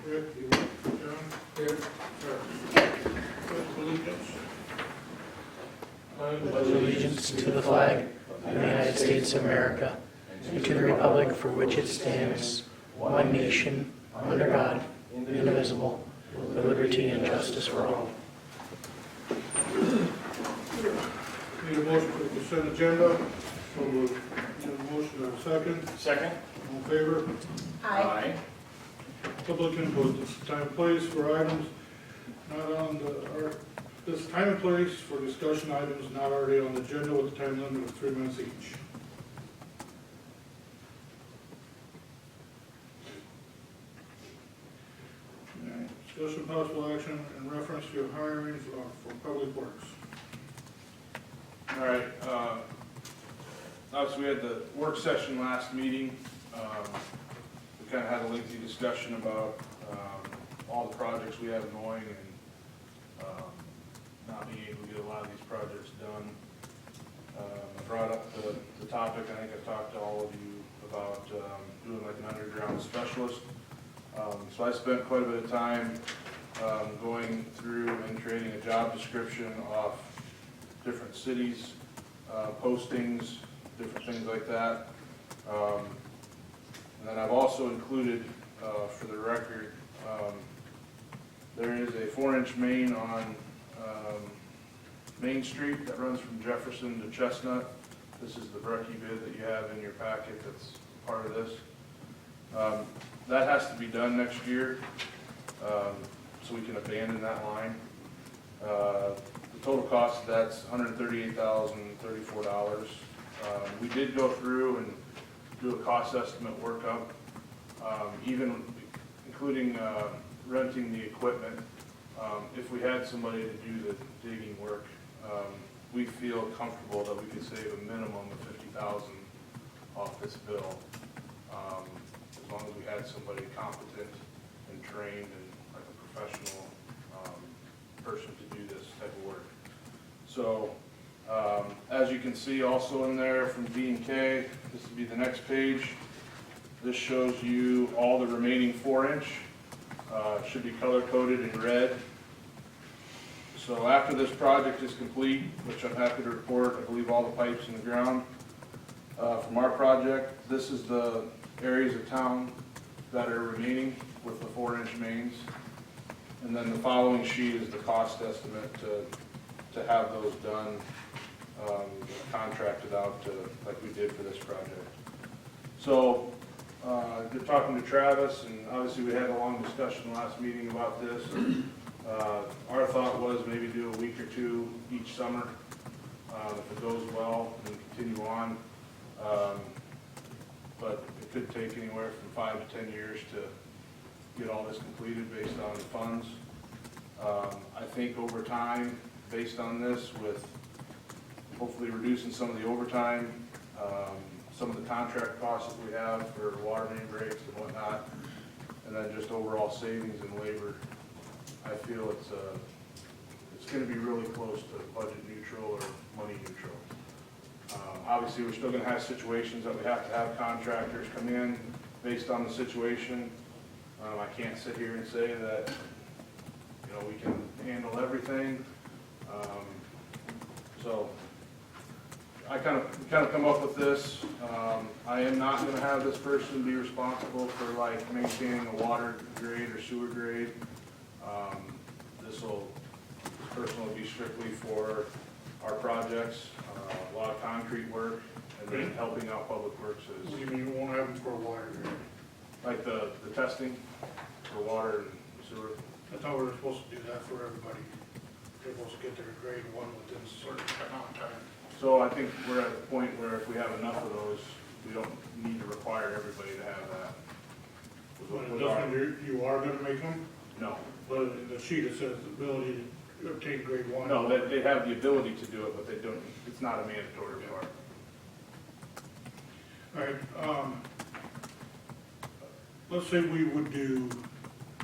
Rick, you, John? Here. Pledge allegiance. Pledge allegiance to the flag of the United States of America and to the republic for which it stands, one nation, under God, indivisible, with liberty and justice for all. Need a motion for the consent agenda. So moved. Need a motion and a second. Second. All in favor? Aye. Public input. This is time and place for items not on the, or this time and place for discussion items not already on the agenda with a time limit of 3 minutes each. Alright, discussion possible action in reference to hiring for public works. All right, obviously we had the work session last meeting. We kind of had a lengthy discussion about all the projects we have going and not being able to get a lot of these projects done. I brought up the topic, I think I've talked to all of you about doing like an underground specialist. So I spent quite a bit of time going through and creating a job description off different cities, postings, different things like that. And then I've also included, for the record, there is a 4-inch main on Main Street that runs from Jefferson to Chestnut. This is the Brecky bid that you have in your packet that's part of this. That has to be done next year, so we can abandon that line. The total cost of that's $138,034. We did go through and do a cost estimate workup, even including renting the equipment. If we had somebody to do the digging work, we feel comfortable that we could save a minimum of $50,000 off this bill, as long as we had somebody competent and trained and like a professional person to do this type of work. So, as you can see also in there from B&K, this will be the next page. This shows you all the remaining 4-inch. Should be color coded in red. So after this project is complete, which I'm happy to report, I believe all the pipes in the ground from our project, this is the areas of town that are remaining with the 4-inch mains. And then the following sheet is the cost estimate to have those done, contracted out like we did for this project. So, good talking to Travis, and obviously we had a long discussion last meeting about this. Our thought was maybe do a week or two each summer, if it goes well, and continue on. But it could take anywhere from 5 to 10 years to get all this completed based on the funds. I think over time, based on this, with hopefully reducing some of the overtime, some of the contract costs that we have for water main breaks and whatnot, and then just overall savings in labor, I feel it's going to be really close to budget neutral or money neutral. Obviously, we're still going to have situations that we have to have contractors come in based on the situation. I can't sit here and say that we can handle everything. So I kind of come up with this. I am not going to have this person be responsible for like maintaining a water grade or sewer grade. This person will be strictly for our projects, a lot of concrete work, and then helping out public works. What do you mean you won't have them for water? Like the testing for water and sewer. I thought we were supposed to do that for everybody. They're supposed to get their grade 1 within a certain amount of time. So I think we're at the point where if we have enough of those, we don't need to require everybody to have that. But it doesn't mean you are going to make them? No. But the sheet, it says the ability to obtain grade 1. No, they have the ability to do it, but they don't, it's not a mandatory requirement. All right, let's say we would do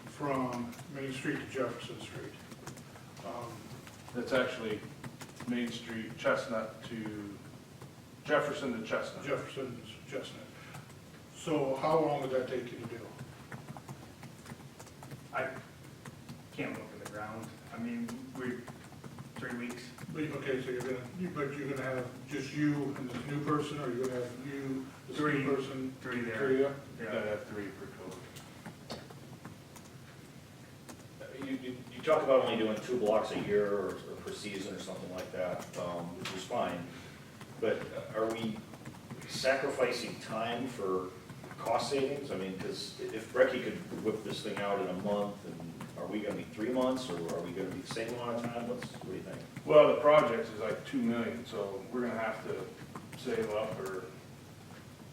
from Main Street to Jefferson Street. That's actually Main Street, Chestnut to, Jefferson to Chestnut. Jefferson to Chestnut. So how long would that take you to do? I can't look in the ground. I mean, we're 3 weeks. Okay, so but you're gonna have just you and this new person, or you're gonna have you, this Three. new person? 3 there. Three, yeah? You gotta have 3 per code. You talk about only doing 2 blocks a year or per season or something like that, which is fine. But are we sacrificing time for cost savings? I mean, because if Brecky could whip this thing out in a month, and are we gonna be 3 months, or are we gonna be the same amount of time? What do you think? Well, the project is like 2 million, so we're gonna have to save up or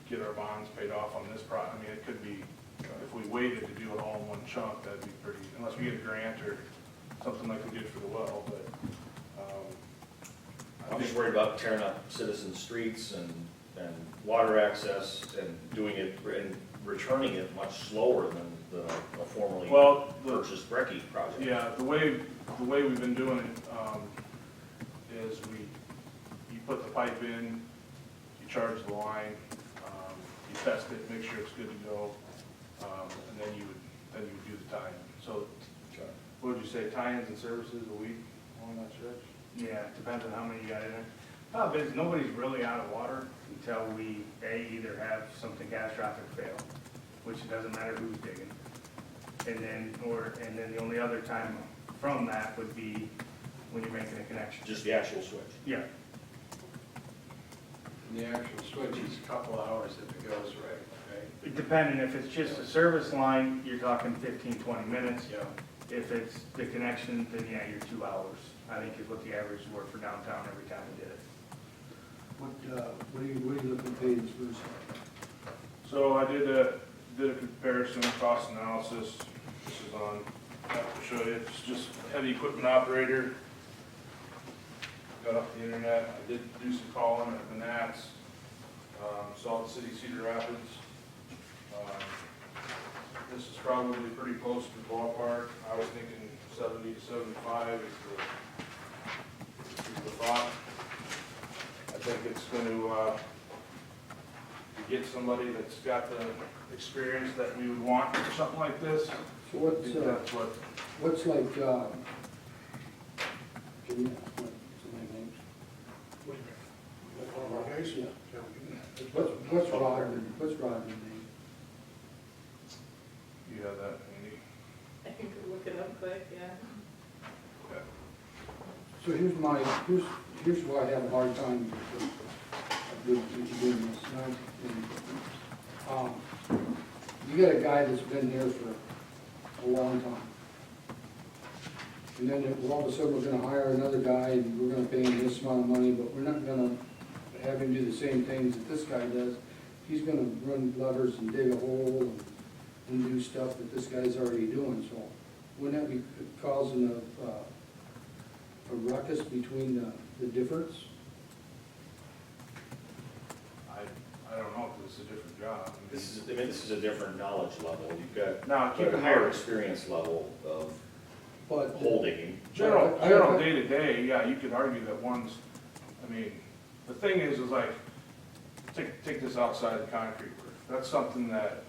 get our bonds paid off on this I mean, it could be, if we waited to do it all in one chunk, that'd be pretty, unless we get a grant or something like we did for the well, but, I'm just worried about tearing up citizen streets and water access and doing it and returning it much slower than the formerly well, purchased Brecky project. yeah, the way we've been doing it, is you put the pipe in, you charge the line, you test it, make sure it's good to go, and then you would do the tie-in. So, what would you say, tie-ins and services a week on that stretch? Yeah, it depends on how many you got in there. Problem is, nobody's really out of water until we, either have something catastrophic fail, which it doesn't matter who's digging. And then the only other time from that would be when you're making a connection. Just the actual switch. Yeah, And the actual switch is a couple hours if it goes right? depending, if it's just a service line, you're talking 15, 20 minutes. Yeah. If it's the connection, then yeah, you're 2 hours, I think is what the average were for downtown every time we did it. What are you looking to pay this person? So I did a comparison, cost analysis. This is on, I have to show you, it's just heavy equipment operator. Got off the internet, I did do some calling at the Nats, Salt City, Cedar Rapids. This is probably pretty close to the ballpark. I was thinking 70 to 75 is the thought. I think it's going to get somebody that's got the experience that we would want for something like this. So I think that's what, what's like, can you, what's my name? What do you mean? Okay, so, Yeah. What's Rodman's name? you have that, Andy? I can go look it up quick, yeah. Okay. So here's why I have a hard time with doing this. You got a guy that's been here for a long time. And then all of a sudden, we're gonna hire another guy, and we're gonna pay him this amount of money, but we're not gonna have him do the same things that this guy does. He's gonna run levers and dig a hole and do stuff that this guy's already doing, so wouldn't that be causing a ruckus between the difference? I don't know, because it's a different job. This is a different knowledge level. You've got Now, keep a in higher mind, experience level of But hole digging. general day-to-day, yeah, you could argue that one's, I mean, the thing is like, take this outside the concrete work. That's something that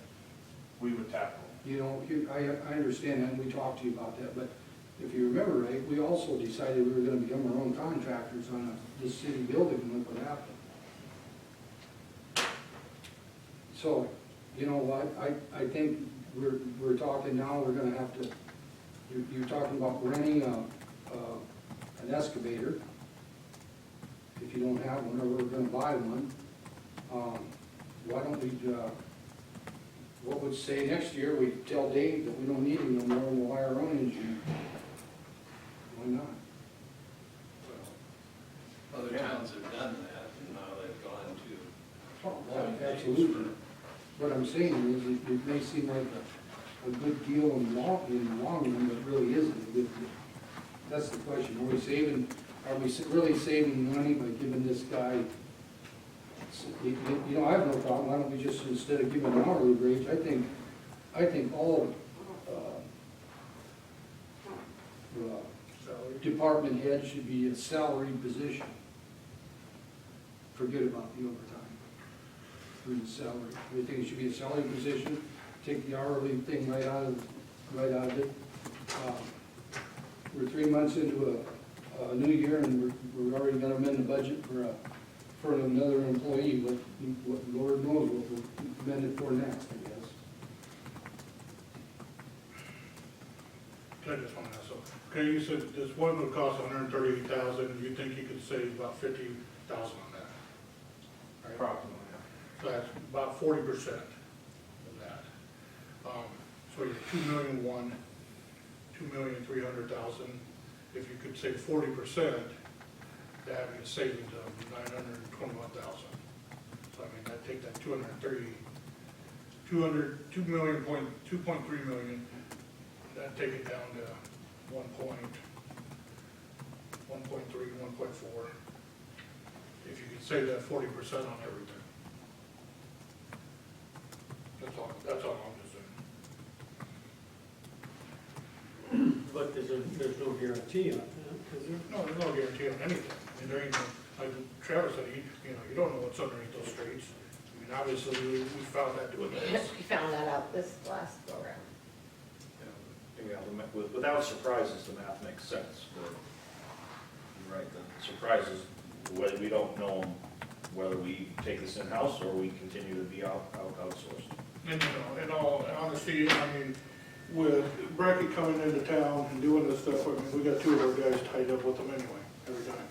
we would tackle. you know, I understand that, and we talked to you about that, but if you remember right, we also decided we were gonna become our own contractors on this city building, and look what happened. So, you know what, I think we're talking now, we're gonna have to, you're talking about renting an excavator. If you don't have one, or we're gonna buy one, why don't we, what would say next year, we tell Dave that we don't need him no more, and we'll hire our own engineer? Why not? Other towns have done that, and now they've gone to. Oh, absolutely. What I'm saying is, it may seem like a good deal in the long run, but really isn't a good deal. That's the question. Are we really saving money by giving this guy, you know, I have no problem. Why don't we just, instead of giving an hourly wage, I think all department heads should be a salaried position. Forget about the overtime. Through the salary. We think it should be a salary position, take the hourly thing right out of it, We're 3 months into a new year, and we're already gonna amend the budget for another employee. What Lord knows what we'll amend it for next, I guess. I just want to ask, so, okay, you said this one would cost $138,000, you think you could save about $50,000 on that? Right? Approximately. So that's about 40% of that. So you're 2,000,001, 2,300,000. If you could save 40%, that'd be a savings of 921,000. So I mean, that'd take that 2.3 million, that'd take it down to 1.3, 1.4. If you could save that 40% on everything. That's all I'm just saying. But there's no guarantee on that, is there? No, there's no guarantee on anything. I mean, there ain't no, like Travis said, you don't know what's underneath those streets. I mean, obviously, we found that doing this. We found that out this last program. Yeah, without surprises, the math makes sense. You're right, the surprises, whether we don't know whether we take this in-house or we continue to be outsourced. And, in all honesty, I mean, with Brackett coming into town and doing this stuff, I mean, we got 2 of our guys tied up with them anyway, every time.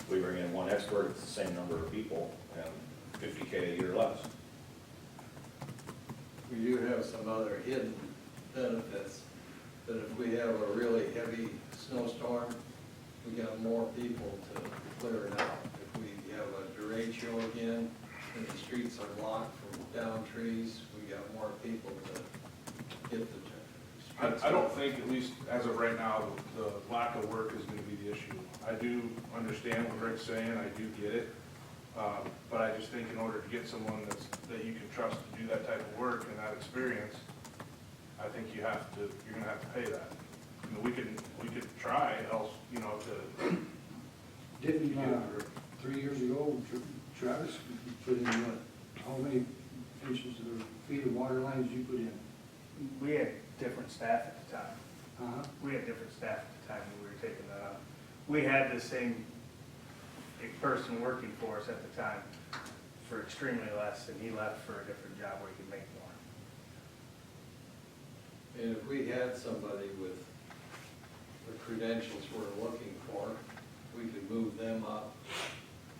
We bring in one expert, it's the same number of people, and $50K a year less. We do have some other hidden benefits, that if we have a really heavy snowstorm, we got more people to clear it out. If we have a derecho again, and the streets are blocked from down trees, we got more people to get the streets. I don't think, at least as of right now, the lack of work is gonna be the issue. I do understand what Rick's saying, I do get it, but I just think in order to get someone that you can trust to do that type of work and that experience, I think you're gonna have to pay that. I mean, we could try, else, to. Didn't, 3 years ago, Travis put in what, how many inches or feet of water lines did you put in? We had different staff at the time. Uh-huh. We had different staff at the time when we were taking that up. We had the same person working for us at the time for extremely less, and he left for a different job where he could make more. And if we had somebody with the credentials we're looking for, we could move them up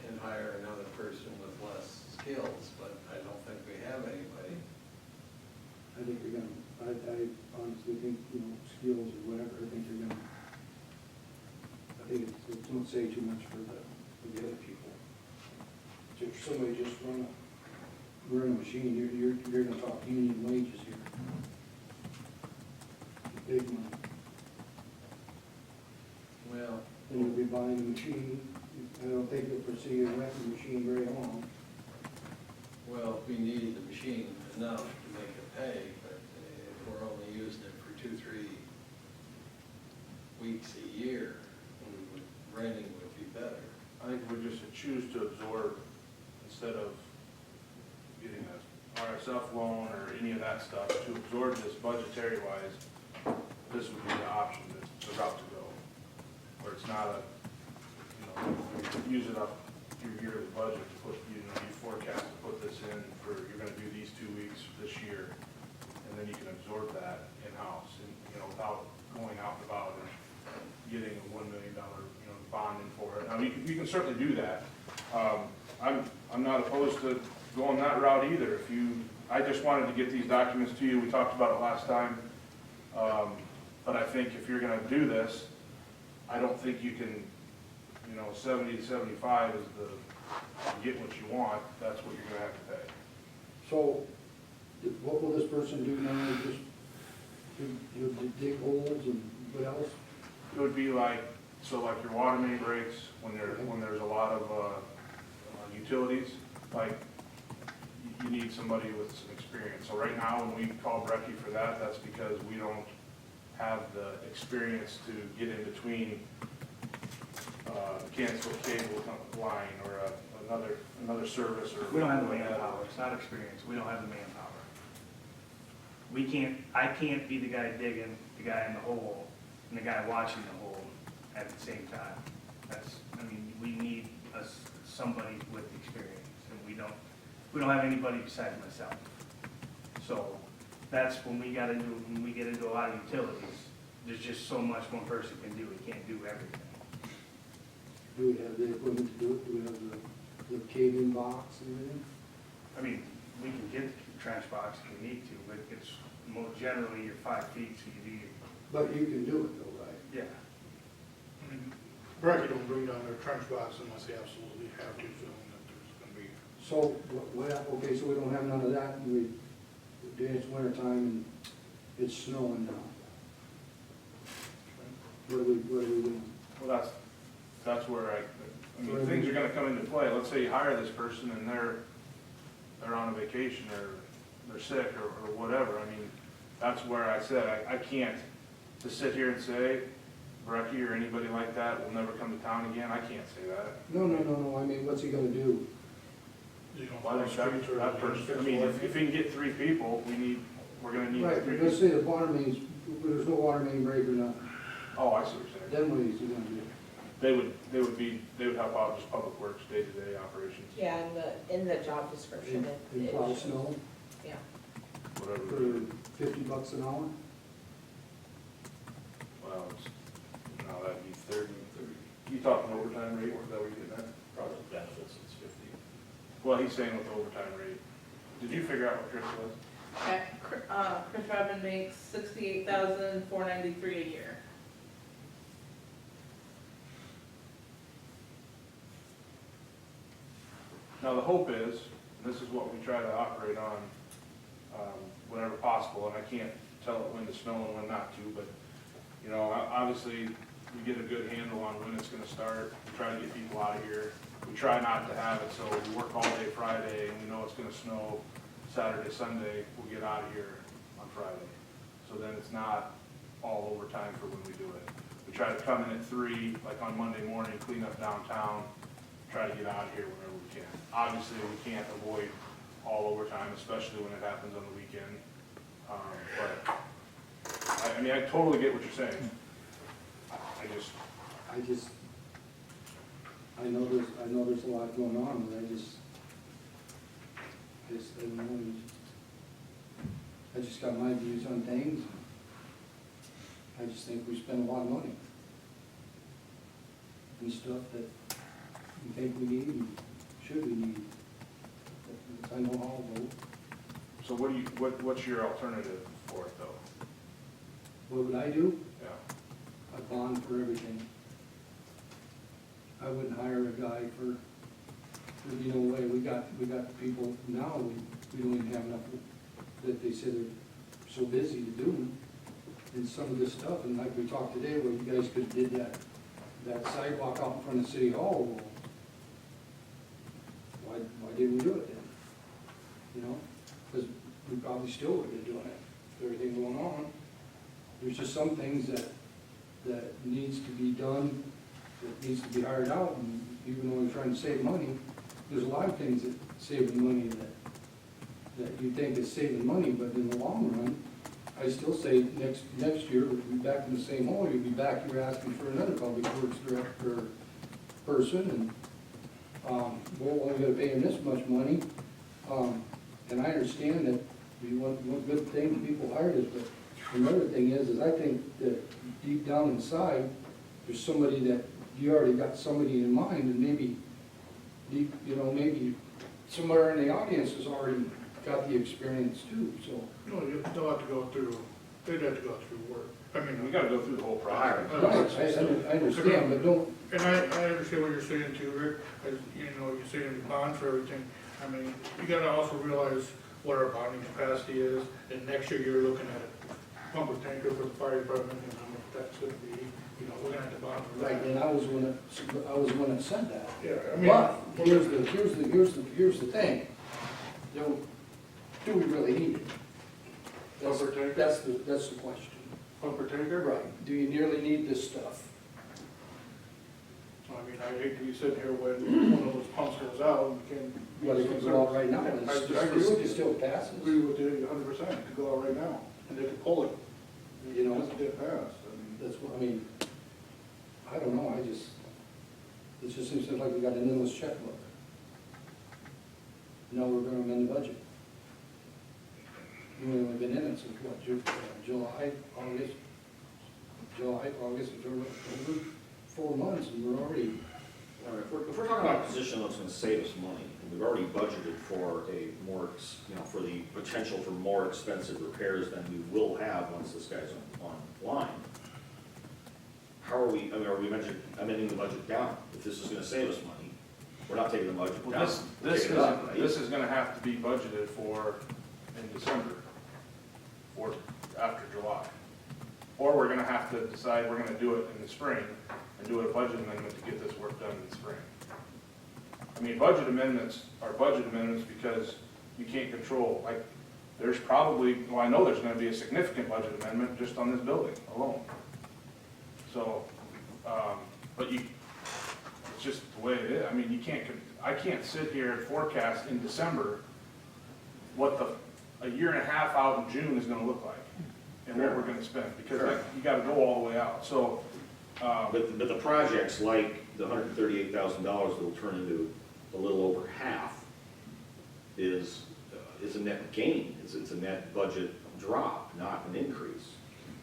and hire another person with less skills, but I don't think we have anybody. I think they're gonna, I honestly think, skills or whatever, I think they're gonna, I think it don't say too much for the other people. So if somebody just run a machine, you're gonna talk union wages here. Big money. Well, Then you'll be buying a machine, I don't think you'll foresee you renting the machine very long. well, we need the machine enough to make it pay, but if we're only using it for 2-3 weeks a year, renting would be better. I think we just choose to absorb instead of getting a RSF loan or any of that stuff, to absorb this budgetary wise, this would be the option, the route to go. Where it's not you use it up your yearly budget to put, you forecast to put this in for, you're gonna do these 2 weeks this year, and then you can absorb that in-house, and, without going out and about and getting a $1 million, bonding for it. Now, you can certainly do that. I'm not opposed to going that route either. I just wanted to get these documents to you, we talked about it last time. But I think if you're gonna do this, I don't think you can, 70 to 75 is to get what you want, that's what you're gonna have to pay. So, what will this person do now, just dig holes and what else? It would be like your water main breaks, when there's a lot of utilities, like, you need somebody with some experience. So right now, when we call Brecky for that, that's because we don't have the experience to get in between cancel cable line or another service or. We don't have the manpower, it's not experience, we don't have the manpower. I can't be the guy digging, the guy in the hole, and the guy watching the hole at the same time. We need somebody with experience, and we don't have anybody besides myself. So that's when we get into a lot of utilities, there's just so much one person can do, we can't do everything. Do we have the equipment to do it? Do we have the cave-in box and everything? We can get the trench box if we need to, but it's more generally you're 5 feet, so you do, But you can do it though, right? yeah. I mean, Bracky don't bring down their trench box unless they absolutely have to, feeling that there's gonna be. So, okay, so we don't have none of that, and it's winter time and it's snowing now. What are we doing? Well, that's where things are gonna come into play. Let's say you hire this person and they're on a vacation or they're sick or whatever. That's where I said, I can't just sit here and say, Brecky or anybody like that will never come to town again. I can't say that. No, what's he gonna do? You know, Well, I think that person, if he can get 3 people, we're gonna need Right, 3 let's people. say the water mains, there's no water main break or nothing, Oh, I see what you're saying. then what is he gonna do? They would help out just public works, day-to-day operations, Yeah, in the job description, And it plow shows. snow Yeah. whatever. for $50 an hour? Well, no, that'd be 30. You talking overtime rate, is that what you're getting at? Probably benefits, it's 50. Well, he's saying with the overtime rate. Did you figure out what Chris was? Okay, Chris Robin makes $68,493 a year. Now, the hope is, and this is what we try to operate on whenever possible, and I can't tell it when to snow and when not to, but, obviously, we get a good handle on when it's gonna start, we try to get people out of here. We try not to have it, so we work all day Friday, and we know it's gonna snow Saturday, Sunday, we'll get out of here on Friday. So then it's not all overtime for when we do it. We try to come in at 3, like on Monday morning, clean up downtown, try to get out of here whenever we can. Obviously, we can't avoid all overtime, especially when it happens on the weekend. But, I totally get what you're saying. I know there's a lot going on, but I don't know. I just got my views on things. I just think we spend a lot of money and stuff that we think we need and should we need. I know how I'll vote. So what's your alternative for it, though? What would I do? Yeah. I bond for everything. I wouldn't hire a guy for, there'd be no way. We got people now, we don't even have enough that they say they're so busy to do. And some of this stuff, and like we talked today, where you guys could have did that sidewalk out in front of City Hall, well, why didn't we do it then? Because we probably still would have been doing it, with everything going on. There's just some things that needs to be done, that needs to be hired out, and even though we're trying to save money, there's a lot of things that saving money that you think is saving money, but in the long run, I still say next year, we'll be back in the same hole, you'll be back here asking for another public works director person, and we're only gonna pay him this much money. And I understand that we want good things, people hire us, but another thing is I think that deep down inside, there's somebody that, you already got somebody in mind, and maybe maybe somewhere in the audience has already got the experience too, so. No, they'll have to go through, they'd have to go through work. We gotta go through the whole process. Right, I understand, but don't, And I understand what you're saying too, Rick, you're saying bond for everything. You gotta also realize what our bonding capacity is, and next year you're looking at a pumper tanker for the fire department, and how much that's gonna be, we're gonna have to bond for right, that. and I was the one that said that. Yeah, But, here's the thing, do we really need it? Pumper tanker? That's the question. Pumper tanker? Right, do you nearly need this stuff? I hate to be sitting here when one of those pumps goes out, and we can't. Well, it could go out right now, I it's agree with you. still passes. Agree with you 100%, it could go out right now. pull it, You know, doesn't get passed. I mean, that's what, I mean, I don't know, it just seems like we got an endless checkbook. Now we're gonna amend the budget. We've only been in it since what, July, August, over 4 months, and we're already, All right, if we're talking about a position that's gonna save us money, and we've already budgeted for a more, for the potential for more expensive repairs than we will have once this guy's online, how are we, are we amending the budget down? If this is gonna save us money, we're not taking the budget Well, down. this Take it up, right? is gonna have to be budgeted for in December, or after July. Or we're gonna have to decide we're gonna do it in the spring and do a budget amendment to get this work done in the spring. I mean, budget amendments are budget amendments because you can't control, like, there's probably, well, I know there's gonna be a significant budget amendment just on this building alone. So, but it's just the way it is. I mean, I can't sit here and forecast in December what a year and a half out in June is gonna look like and what we're gonna spend, because you gotta go all the way out, so. But the projects like the $138,000 that'll turn into a little over half is a net gain. It's a net budget drop, not an increase.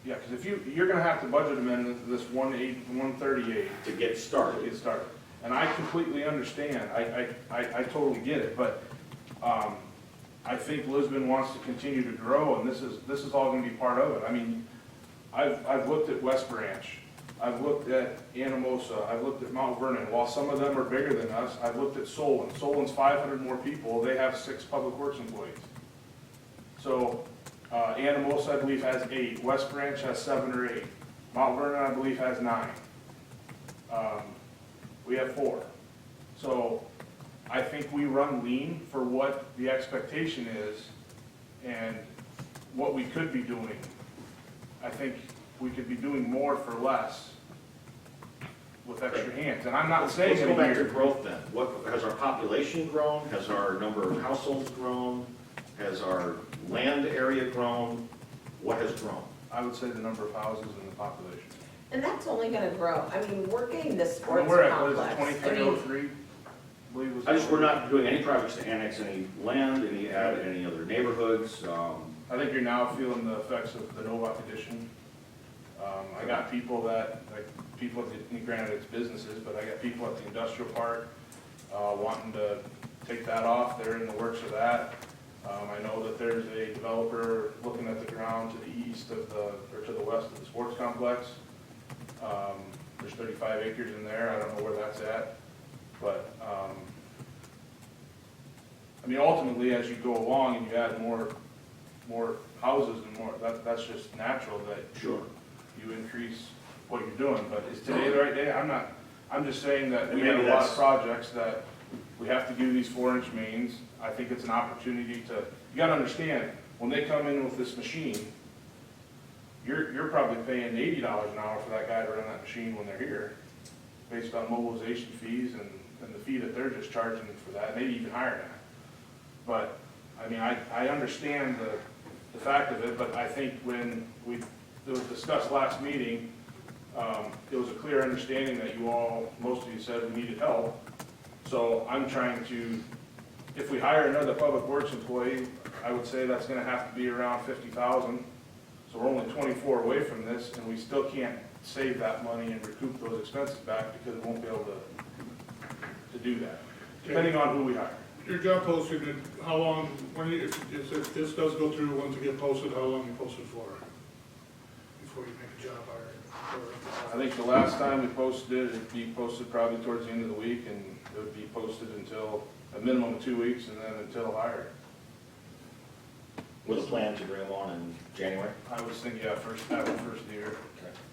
Yeah, because if you're gonna have to budget amend this 138 To get started. to get started. And I completely understand, I totally get it, but, I think Lisbon wants to continue to grow, and this is all gonna be part of it. I mean, I've looked at West Branch, I've looked at Anamosa, I've looked at Mount Vernon. While some of them are bigger than us, I've looked at Solon. Solon's 500 more people, they have 6 public works employees. So, Anamosa, I believe, has 8, West Branch has 7 or 8, Mount Vernon, I believe, has 9. We have 4. So, I think we run lean for what the expectation is and what we could be doing. I think we could be doing more for less with extra hands, and I'm not saying Let's in go a back to year. growth then. Has our population grown? Has our number of households grown? Has our land area grown? What has grown? I would say the number of houses and the population. And that's only gonna grow. I mean, we're getting the I mean, sports we're at, what is it, complex. I mean, 2303? I believe was. We're not doing any projects to annex any land, add any other neighborhoods. I think you're now feeling the effects of the Novak addition. I got people at granted it's businesses, but I got people at the industrial park, wanting to take that off. They're in the works of that. I know that there's a developer looking at the ground to the east of or to the west of the sports complex. There's 35 acres in there. I don't know where that's at. But, I mean, ultimately, as you go along and you add more houses and more, that's just natural that Sure. you increase what you're doing. But is today the right day? I'm just saying that we And have maybe a lot of that's- projects that we have to do these 4-inch mains. I think it's an opportunity to, you gotta understand, when they come in with this machine, you're probably paying $80 an hour for that guy to run that machine when they're here, based on mobilization fees and the fee that they're just charging for that, maybe even higher than that. But, I mean, I understand the fact of it, but I think when it was discussed last meeting, it was a clear understanding that most of you said we needed help. So I'm trying to, if we hire another public works employee, I would say that's gonna have to be around 50,000. So we're only 24 away from this, and we still can't save that money and recoup those expenses back because we won't be able to do that, depending on who we hire. Your job posting, how long, if this does go through, once it get posted, how long you post it for? Before you make a job hire? I think the last time we posted it, it'd be posted probably towards the end of the week, and it would be posted until a minimum of 2 weeks, and then until hired. With a plan to bring them on in January? I was thinking, yeah, after the first year.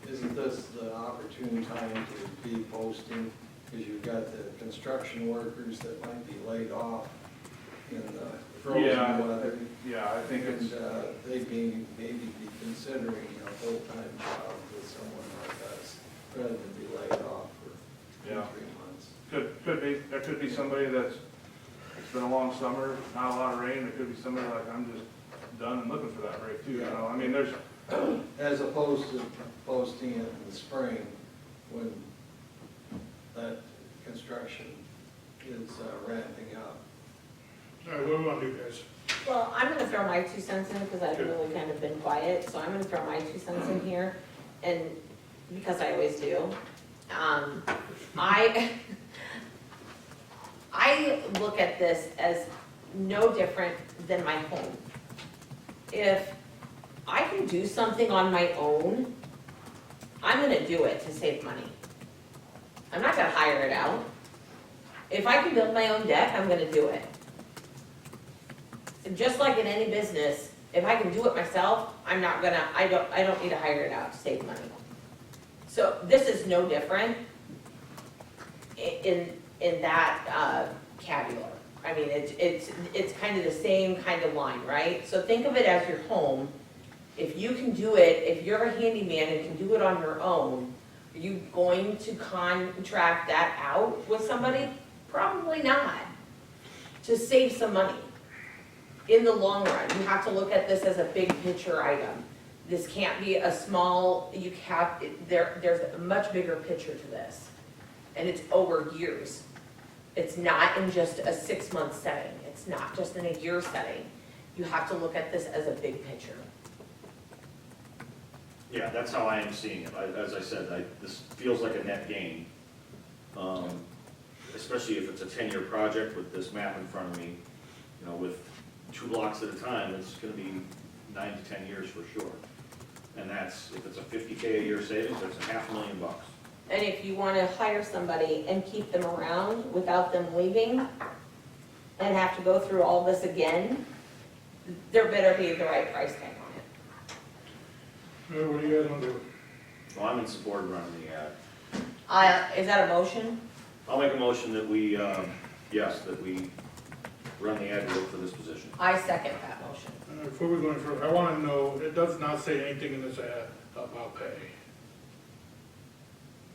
Isn't this the opportune time to be posting? Because you've got the construction workers that might be laid off in the Yeah. frozen weather. Yeah, I think it's, And they maybe be considering a full-time job with someone like us, rather than be laid off for 2 or Yeah. 3 months. could be, there could be somebody it's been a long summer, not a lot of rain, there could be somebody like, I'm just done and looking for that break too, you know? I mean, there's as opposed to posting it in the spring when that construction is ramping up. All right, what do we want to do, guys? Well, I'm gonna throw my 2 cents in, because I've really kind of been quiet, so I'm gonna throw my 2 cents in here, and, because I always do. I look at this as no different than my home. If I can do something on my own, I'm gonna do it to save money. I'm not gonna hire it out. If I can build my own deck, I'm gonna do it. And just like in any business, if I can do it myself, I don't need to hire it out to save money. So this is no different in that category. I mean, it's kind of the same kind of line, right? So think of it as your home. If you can do it, if you're a handyman and can do it on your own, are you going to contract that out with somebody? Probably not. To save some money. In the long run, you have to look at this as a big picture item. This can't be a small, there's a much bigger picture to this. And it's over years. It's not in just a 6-month setting. It's not just in a year setting. You have to look at this as a big picture. Yeah, that's how I am seeing it. As I said, this feels like a net gain. Especially if it's a 10-year project with this map in front of me, you know, with 2 blocks at a time, it's gonna be 9 to 10 years for sure. And that's, if it's a $50K a year savings, that's $500,000. And if you want to hire somebody and keep them around without them leaving and have to go through all this again, there better be the right price tag on it. All right, what do you guys want to do? Well, I'm in support of running the ad. Is that a motion? I'll make a motion that we, yes, that we run the ad for this position. I second that motion. Before we go any further, I want to know, it does not say anything in this ad about pay.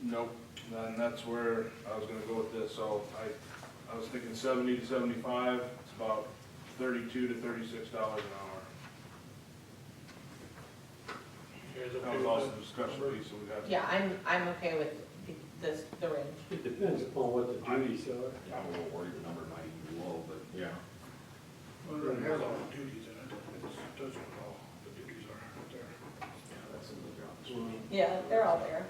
Nope, and that's where I was gonna go with this, so I was thinking 70 to 75, it's about $32 to $36 an hour. You guys okay That was with also that? the discussion piece, so we got. Yeah, I'm okay with the range. It depends upon what the duties are. I'm a little worried the number might be low, but yeah. Well, it has all the duties in it. It does what all the duties are right there. Yeah, that's in the job description. Yeah, they're all there.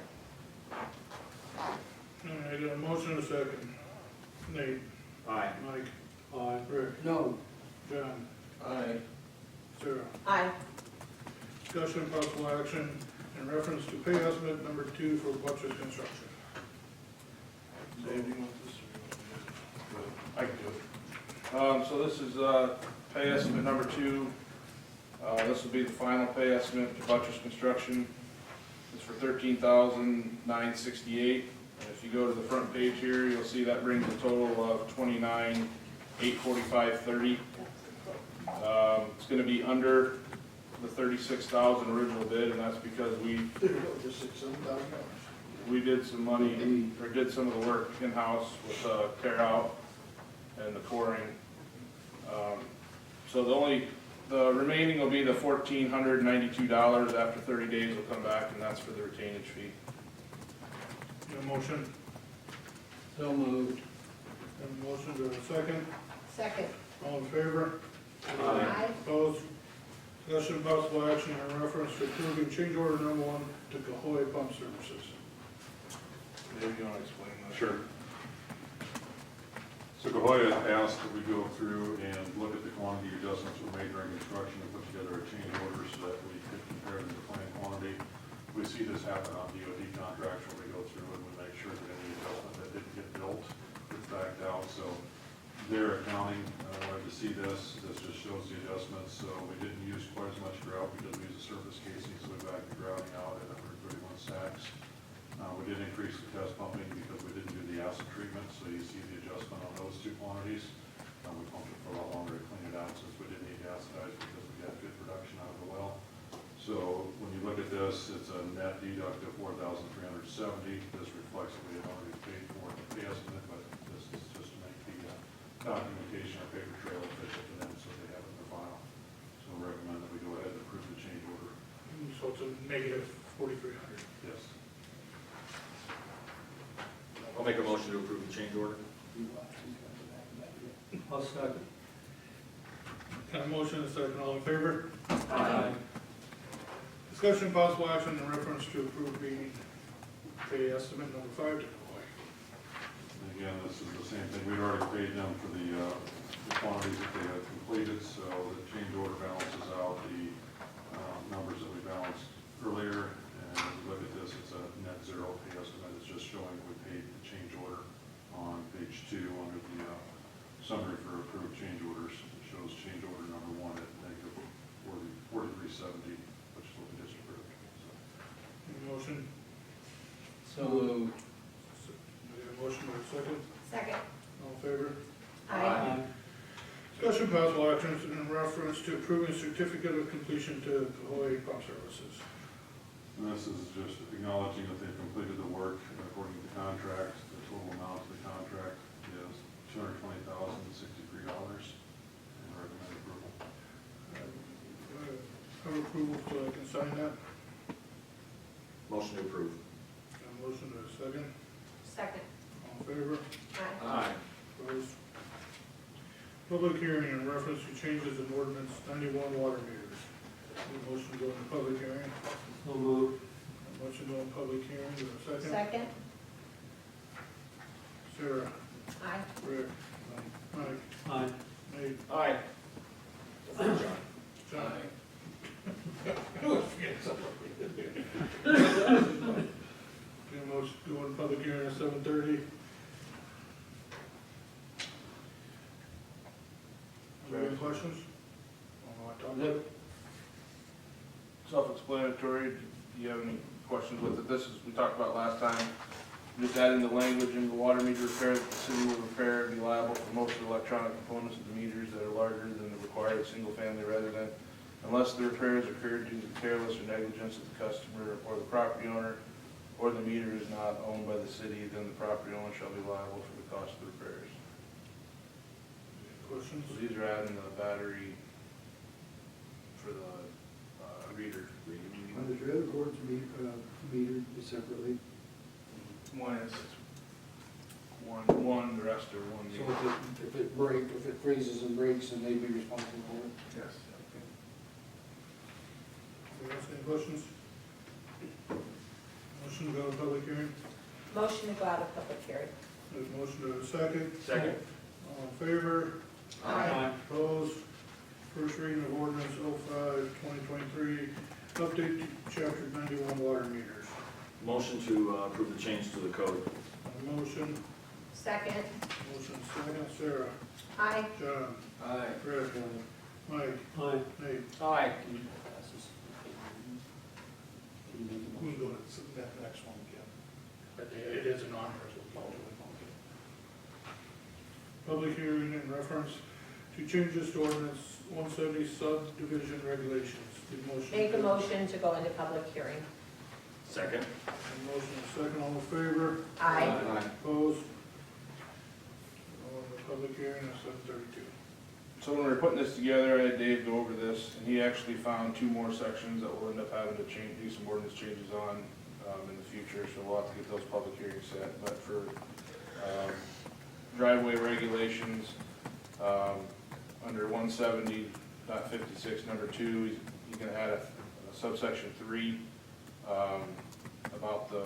All right, I got a motion and a second. Nate, Aye. Mike, Aye. Rick, No, John, Aye. Sarah. Aye. Discussion and possible action in reference to pay estimate number 2 for Butteris Construction. Dave, do you want this? Or you want me to? I can do it. So this is pay estimate number 2. This will be the final pay estimate to Butteris Construction. It's for $13,968. And if you go to the front page here, you'll see that brings a total of $29,845.30. It's going to be under the $36,000 original bid, and that's because we did some money, or did some of the work in-house with tear out and the coring. So the remaining will be the $1,492 after 30 days will come back, and that's for the retainage fee. Got a motion? So moved. Got a motion, do I have a second? Second. All in favor? Aye. Opposed? Discussion and possible action in reference to approving change order number 1 to Cahoy Pump Services. Dave, you want to explain that? Sure. So Cahoy asked that we go through and look at the quantity adjustments we made during construction and put together a change order so that we could compare them to the planned quantity. We see this happen on DOT contracts where we go through and we make sure that any adjustment that didn't get built gets backed out. So their accounting wanted to see this. This just shows the adjustments. So we didn't use quite as much grout because we used the surface casing, so we backed the grouting out at 131 sacks. We did increase the test pumping because we didn't do the acid treatment, so you see the adjustment on those 2 quantities. We pumped it for a lot longer to clean it out since we didn't need to acidize because we got good production out of the well. So when you look at this, it's a net deduct of $4,370. This reflects that we had already paid for the pay estimate, but this is just to make the documentation or paper trail official to them so they have it in their file. So I recommend that we go ahead and approve the change order. So So it's a negative 4,300. Yes. I'll make a motion to approve the change order. I'll second. Got a motion and a second, all in favor? Aye. Discussion possible action in reference to approved meeting pay estimate number 5 to Cahoy. And again, this is the same thing, we'd already paid them for the quantities that they had completed, so the change order balances out the numbers that we balanced earlier. And if you look at this, it's a net zero pay estimate, it's just showing we paid the change order on page 2 under the summary for approved change orders. It shows change order number 1 at negative 4370, which is what we just approved. So, Any motion? So moved. We have a motion and a second, Second. all in favor? Aye. Discussion possible actions in reference to approving certificate of completion to Cahoy Pump Services. and this is just acknowledging that they've completed the work according to the contract. The total amount of the contract is $220,063, and recommend approval. Have approval so I can sign that. Motion to approve. Got a motion and a second, Second. all in favor? Aye. Opposed? Public hearing in reference to changes in ordinance 91 water meters. Need a motion to go into public hearing. So moved. A motion to go in public hearing, do I have a second? Second. Sarah, Aye. Rick, Mike, Aye. Nate, Aye. John. John. Get a motion to go in public hearing at 7:30. Any questions? Self-explanatory. Do you have any questions with it? This is, we talked about last time, just adding the language in the water meter repair that the city will repair and be liable for most of the electronic components of the meters that are larger than the required single-family resident, unless the repairs occurred due to the careless or negligence of the customer or the property owner, or the meter is not owned by the city, then the property owner shall be liable for the cost of the repairs. Questions? So these are adding the battery for the reader. On the trailer courts metered separately. One is one, the rest are one So meter. if it freezes and breaks, then they'd be responsible for it. Yes. Anybody else, any questions? Motion to go to public hearing. Motion to go out of public hearing. There's a motion to have a second. Second. All in favor? Aye. Opposed? First reading of ordinance 05-2023, update to chapter 91 water meters. Motion to approve the change to the code. A motion, Second. motion second, Sarah, Aye. John, Aye. Rick, Mike, Aye. Nate. Aye. We can go to that next one again. But it is a non-personal. Public hearing in reference to changes to ordinance 170 subdivision regulations. Need a motion? Make a motion to go into public hearing. Second. A motion second, all in favor? Aye. Opposed? Go into public hearing at 7:32. So when we were putting this together, I had Dave go over this, and he actually found two more sections that we'll end up having to change, do some ordinance changes on in the future, so we'll have to get those public hearings set. But for driveway regulations, under 170.56, number 2, he's gonna add a subsection 3 about the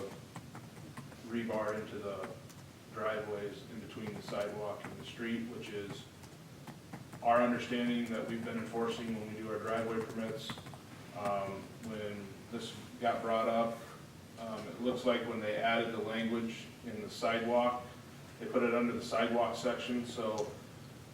rebar into the driveways in between the sidewalk and the street, which is our understanding that we've been enforcing when we do our driveway permits. When this got brought up, it looks like when they added the language in the sidewalk, they put it under the sidewalk section, so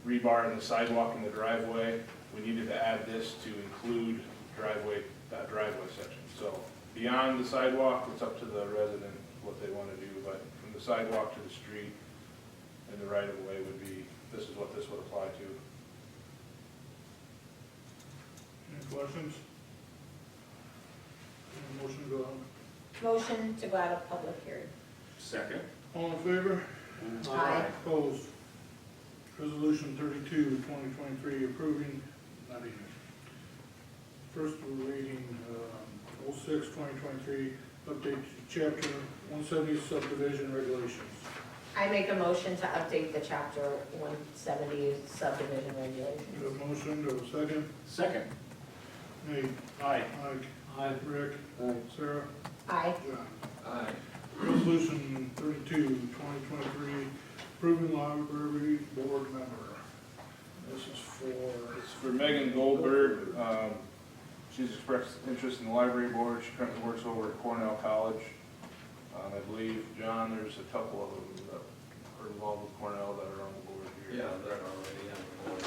rebar in the sidewalk and the driveway, we needed to add this to include driveway, that driveway section. So beyond the sidewalk, it's up to the resident what they want to do, but from the sidewalk to the street and the right of way would be, this is what this would apply to. Any questions? Any motion to go on? Motion to go out of public hearing. Second. All in favor? Aye. Opposed? Resolution 32, 2023, approving, not even, first reading, 2023, update to chapter 170 subdivision regulations. I make a motion to update the chapter 170 subdivision Do regulations. you have a motion, do you have a second? Second. Nate? Aye. Mike? Aye. Rick? Aye. Sarah? Aye. John? Aye. Resolution 32, 2023, approving library board member. This is for, It's for Megan Goldberg. She's expressed interest in the library board. She currently works over at Cornell College. I believe, John, there's a couple of them that are involved with Cornell that are on the board here. Yeah, they're already on the board.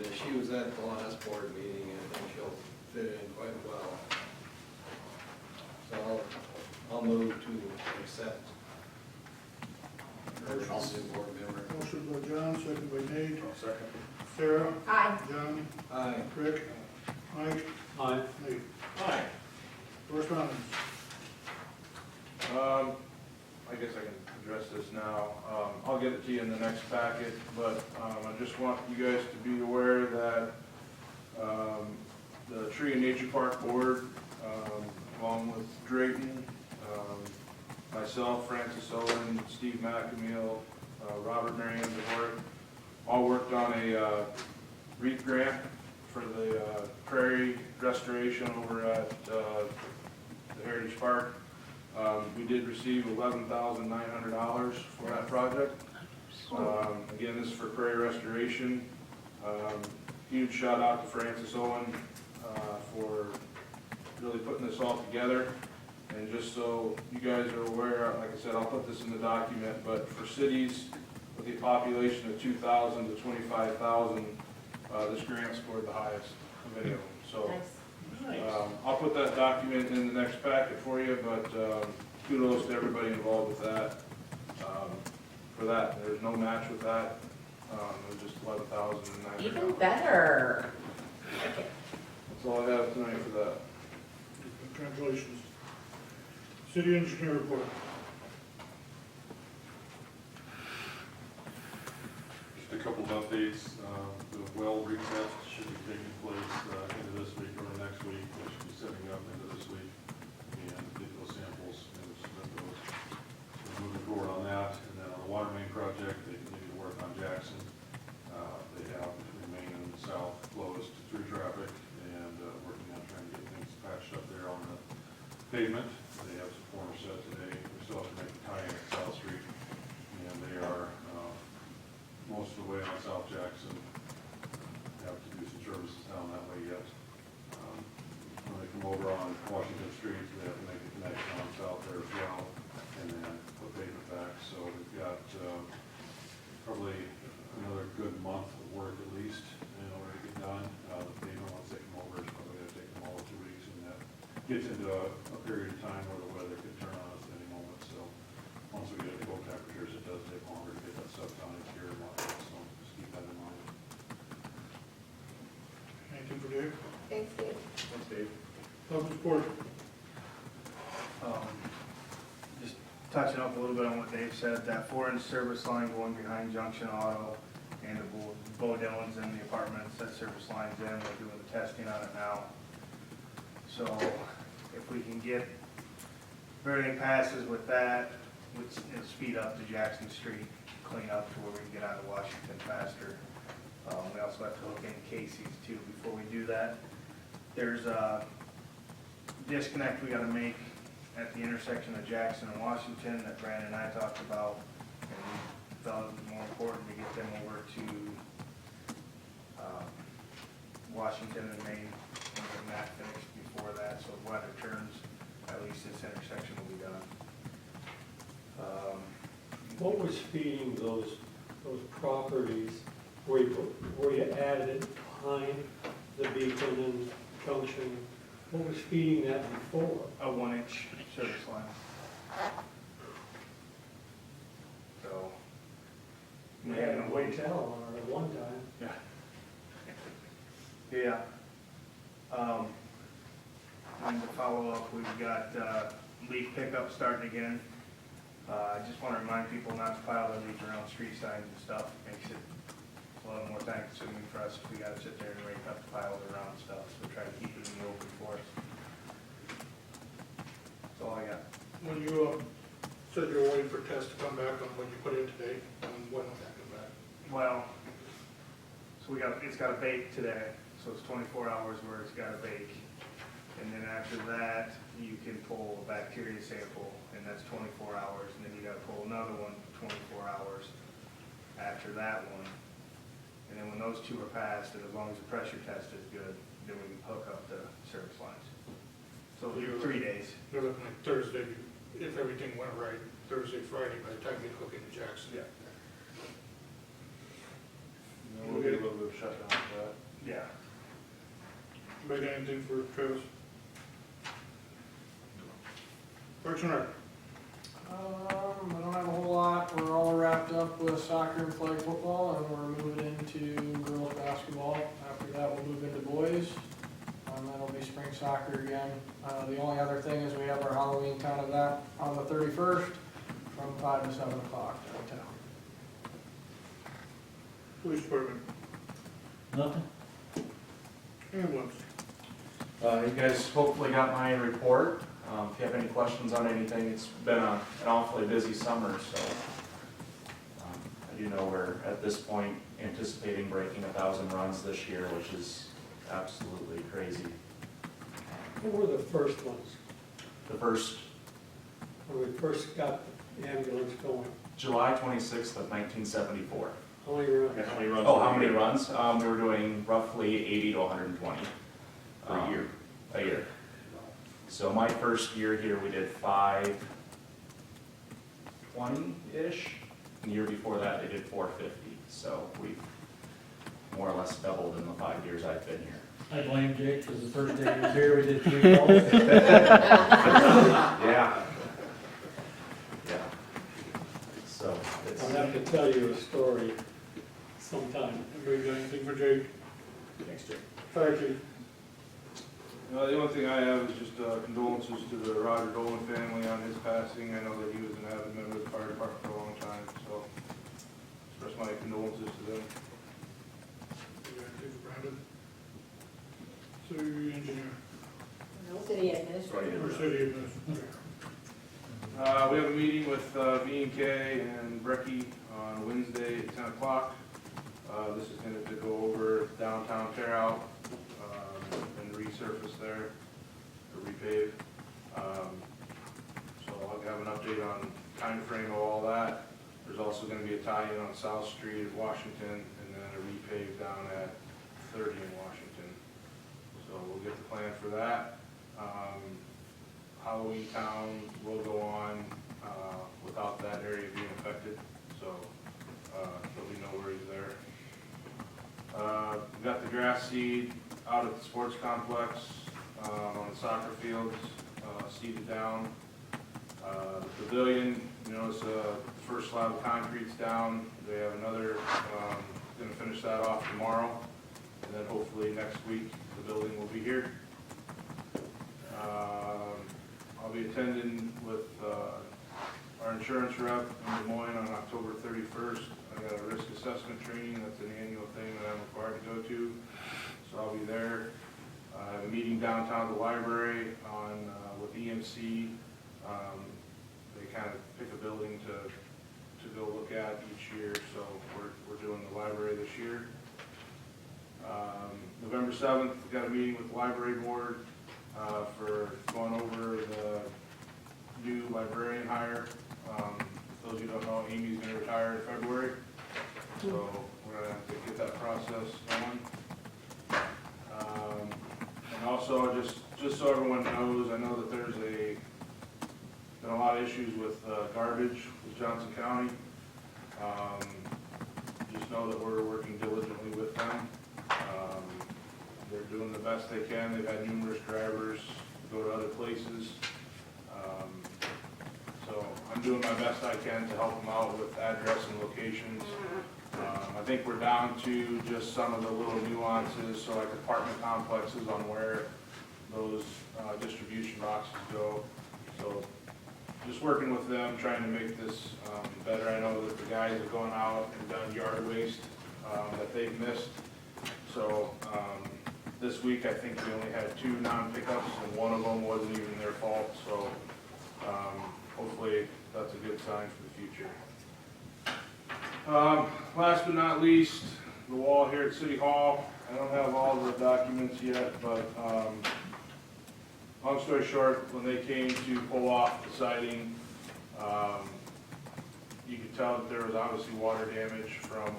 And she was at the last board meeting, and I think she'll fit in quite well. So I'll move to accept her as a board member. motion by John, second by Nate. Second. Sarah? Aye. John? Aye. Rick? Mike? Aye. Nate? Aye. Correspondence? I guess I can address this now. I'll get it to you in the next packet, but I just want you guys to be aware that the Tree and Nature Park Board, along with Drayton, myself, Francis Owen, Steve McAmeal, Robert Marion DeWart, all worked on a REAP grant for the prairie restoration over at the Heritage Park. We did receive $11,900 for that project. Again, this is for prairie restoration. Huge shout out to Francis Owen for really putting this all together. And just so you guys are aware, like I said, I'll put this in the document, but for cities with a population of 2,000 to 25,000, this grant scored the highest of any of them. So Nice. I'll put that document in the next packet for you, but kudos to everybody involved with that. For that, there's no match with that. It was just $11,900. Even better. Okay. That's all I have tonight for that. Congratulations. City engineer report. Just a couple of updates. The well retest should be taking place into this week or next week. We should be setting up into this week and get those samples and submit those. So moving forward on that. And then on the water main project, they continue to work on Jackson. They have between Main and South closed through traffic and working on trying to get things patched up there on the pavement. They have some corners set today. We still have to make the tie-in at South Street. And they are most of the way on South Jackson. Have to do some services down that way yet. When they come over on Washington Street, they have to make a connection on South there as well, and then put pavement back. So we've got probably another good month of work at least in order to get done. The pavement, once they come over, is probably going to take them all 2 weeks, and that gets into a period of time where the weather could turn on us at any moment. So once we get to cold temperatures, it does take longer to get that stuff done here and whatnot. So just keep that in mind. Anything for Dave? Thanks, Dave. Thanks, Dave. Public support. Just touching up a little bit on what Dave said, that 4-inch service line going behind Junction Auto and the Bo Dillon's in the apartments, that service line's in, we're doing the testing on it now. So if we can get, if everything passes with that, it'll speed up the Jackson Street cleanup to where we can get out of Washington faster. We also have to look into Casey's too before we do that. There's a disconnect we gotta make at the intersection of Jackson and Washington that Brandon and I talked about. And we felt it was more important to get them over to Washington and Maine and get that finished before that, so if weather turns, at least this intersection will be done. What was feeding those properties where you added it behind the Beacon and Junction? What was feeding that before? A 1-inch service line. So. We had a hotel on it at one time. Yeah. Yeah. And to follow up, we've got leaf pickup starting again. I just want to remind people not to pile their leaves around street signs and stuff. Makes it a lot more time consuming for us if we got to sit there and rake up the piles around stuff. So try to keep it in the open for us. when you said you were waiting for tests to come back on what you put in today, when will that come back? Well, so it's got to bake today, so it's 24 hours where it's got to bake. And then after that, you can pull a bacteria sample, and that's 24 hours, and then you gotta pull another one 24 hours after that one. And then when those two are passed, and as long as the pressure test is good, then we can hook up the service lines. So it'll be 3 days. They're looking like Thursday, if everything went right, Thursday, Friday, by the time you hook into Jackson. Yeah. And then we'll get a little bit of shutdown for that. Yeah. Anybody got anything for Travis? Parks and Rec. I don't have a whole lot. We're all wrapped up with soccer and flag football, and we're moving into girls basketball. After that, we'll move into boys. That'll be spring soccer again. The only other thing is we have our Halloween count of that on the 31st from 5 to 7 o'clock downtown. Police Department. Nothing. Ambulance. You guys hopefully got my report. If you have any questions on anything, it's been an awfully busy summer, so I do know we're at this point anticipating breaking 1,000 runs this year, which is absolutely crazy. Who were the first ones, The first, when we first got the ambulance going? July 26th of 1974. How many runs? How many runs? Oh, how many runs? We were doing roughly 80 to 120. Per year? A year. So my first year here, we did 520-ish. The year before that, they did 450. So we've more or less doubled in the 5 years I've been here. I blame Jake, because the first day he was here, we did 3 calls. Yeah. Yeah. So it's, I'll have to tell you a story sometime. Anybody got anything for Jake? thanks, Jake. Fire Chief. The only thing I have is just condolences to the Roger Dolan family on his passing. I know that he was an avid member of the fire department for a long time, so express my condolences to them. You got anything for Brandon? City engineer. No city administrator. Or city administrator. We have a meeting with V&K and Brecky on Wednesday at 10 o'clock. This is going to go over downtown tear out and resurface there, or repave. So I'll have an update on time frame of all that. There's also going to be a tie-in on South Street at Washington, and then a repave down at 30 in Washington. So we'll get the plan for that. Halloween Town will go on without that area being affected, so there'll be no worries there. We've got the grass seed out at the sports complex, on the soccer fields, seeded down. The pavilion, you notice the first slab of concrete's down. They have another, gonna finish that off tomorrow, and then hopefully next week the building will be here. I'll be attending with our insurance rep in Des Moines on October 31st. I got a risk assessment training. That's an annual thing that I'm required to go to, so I'll be there. I have a meeting downtown at the library on with EMC. They kind of pick a building to go look at each year, so we're doing the library this year. November 7th, we got a meeting with the library board for going over the new librarian hire. For those of you who don't know, Amy's going to retire in February, so we're going to have to get that process going. And also, just so everyone knows, I know that there's been a lot of issues with garbage with Johnson County. Just know that we're working diligently with them. They're doing the best they can. They've had numerous drivers go to other places. So I'm doing my best I can to help them out with address and locations. I think we're down to just some of the little nuances, so like apartment complexes on where those distribution boxes go. So just working with them, trying to make this better. I know that the guys have gone out and done yard waste that they've missed. So this week, I think we only had 2 non-pickups, and one of them wasn't even their fault. So hopefully that's a good sign for the future. Last but not least, the wall here at City Hall. I don't have all the documents yet, but long story short, when they came to pull off the siding, you could tell that there was obviously water damage from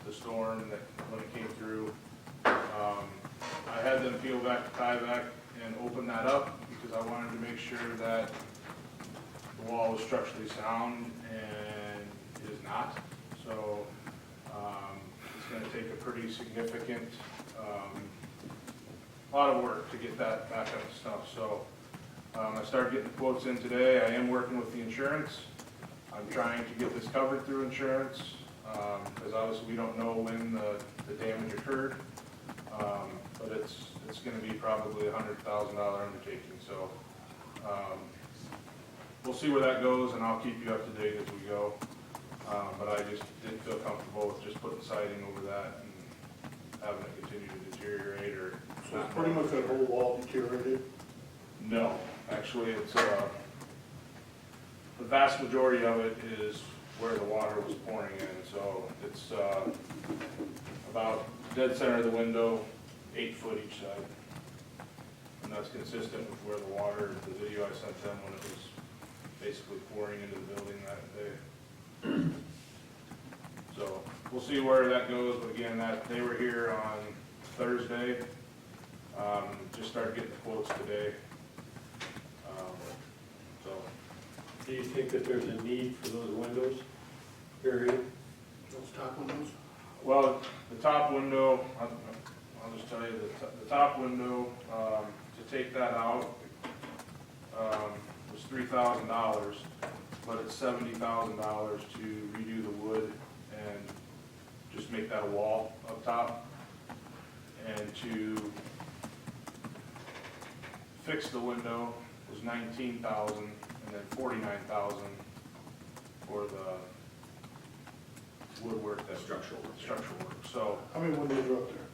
the storm that when it came through. I had them peel back the tie-back and open that up because I wanted to make sure that the wall was structurally sound, and it is not. So it's going to take a pretty significant, lot of work to get that back up to stuff. So I started getting the quotes in today. I am working with the insurance. I'm trying to get this covered through insurance because obviously we don't know when the damage occurred. But it's going to be probably a $100,000 undertaking. So we'll see where that goes, and I'll keep you up to date as we go. But I just didn't feel comfortable with just putting siding over that and having it continue to deteriorate or. So it's pretty much that whole wall deteriorated? No, actually, it's the vast majority of it is where the water was pouring in. So it's about dead center of the window, 8 foot each side. And that's consistent with where the water, the video I sent them when it was basically pouring into the building that day. So we'll see where that goes, but again, they were here on Thursday. Just started getting the quotes today. So. Do you think that there's a need for those windows, period? Those top windows? Well, the top window, I'll just tell you, the top window, to take that out, was $3,000, but it's $70,000 to redo the wood and just make that a wall up top. And to fix the window was $19,000, and then $49,000 for the woodwork, that structural work. So How many windows are up there?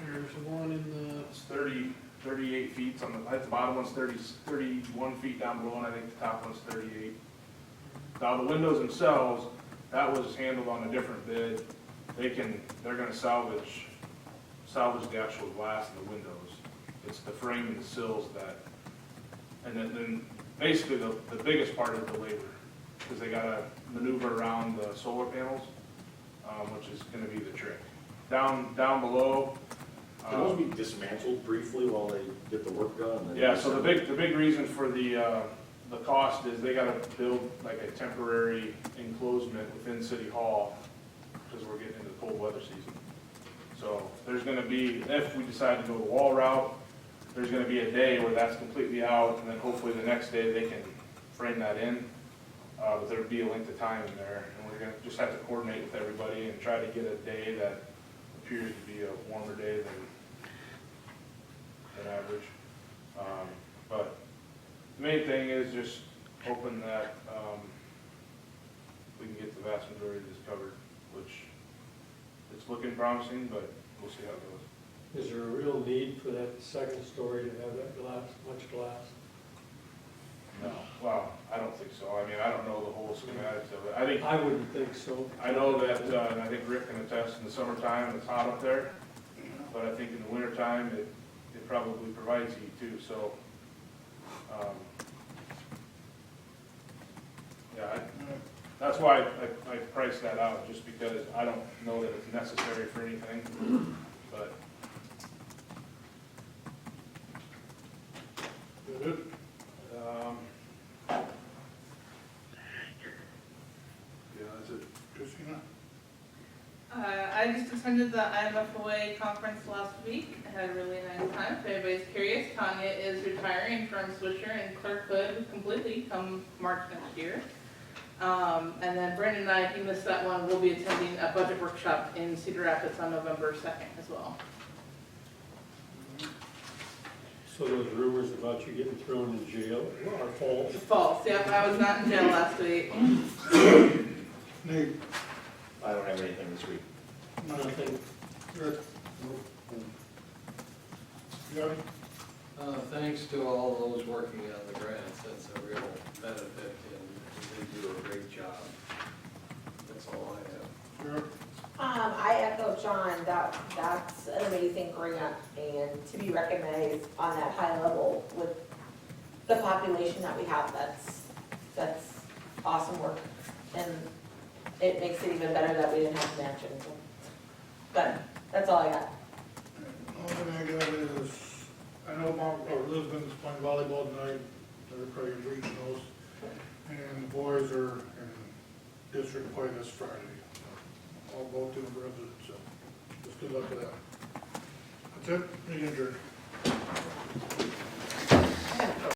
There's one in the, it's 38 feet. I think the bottom one's 31 feet down below, and I think the top one's 38. Now the windows themselves, that was handled on a different bid. They're gonna salvage the actual glass in the windows. It's the frame and the sills that, and then basically the biggest part is the labor, because they gotta maneuver around the solar panels, which is gonna be the trick. Down below. Can those be dismantled briefly while they get the work done? And then Yeah, so the big reason for the cost is they gotta build like a temporary enclosement within City Hall, because we're getting into the cold weather season. So there's gonna be, if we decide to go the wall route, there's gonna be a day where that's completely out, and then hopefully the next day they can frame that in. But there'll be a length of time in there, and we're gonna just have to coordinate with everybody and try to get a day that appears to be a warmer day than average. But the main thing is just hoping that we can get the vast majority of this covered, which it's looking promising, but we'll see how it goes. Is there a real need for that second story to have that glass, much glass? No, well, I don't think so. I mean, I don't know the whole schematics of it. I wouldn't think so. I know that, and I think Rick can attest, in the summertime, it's hot up there, but I think in the wintertime, it probably provides heat too, so. Yeah, that's why I priced that out, just because I don't know that it's necessary for anything, but. Good. Yeah, that's it. Christina? I just attended the IMFOA conference last week. I had a really nice time. If anybody's curious, Tanya is retiring from Swisher and clerkhood completely come March next year. And then Brandon and I, if you missed that one, will be attending a budget workshop in Cedar Rapids on November 2nd as well. So those rumors about you getting thrown in jail are false? False, yep, I was not in jail last week. Nate? I don't have anything this week. Nothing. Rick? Johnny? Thanks to all those working on the grants, that's a real benefit, and they do a great job. That's all I have. Sure. I echo John, that's an amazing grant, and to be recognized on that high level with the population that we have, that's awesome work. And it makes it even better that we didn't have to match it. But that's all I got. All that I got is, I know Lisbon's playing volleyball tonight, they're probably in regionals, and the boys are in district play this Friday. All both doing residents, so just good luck with that. That's it, meeting adjourned.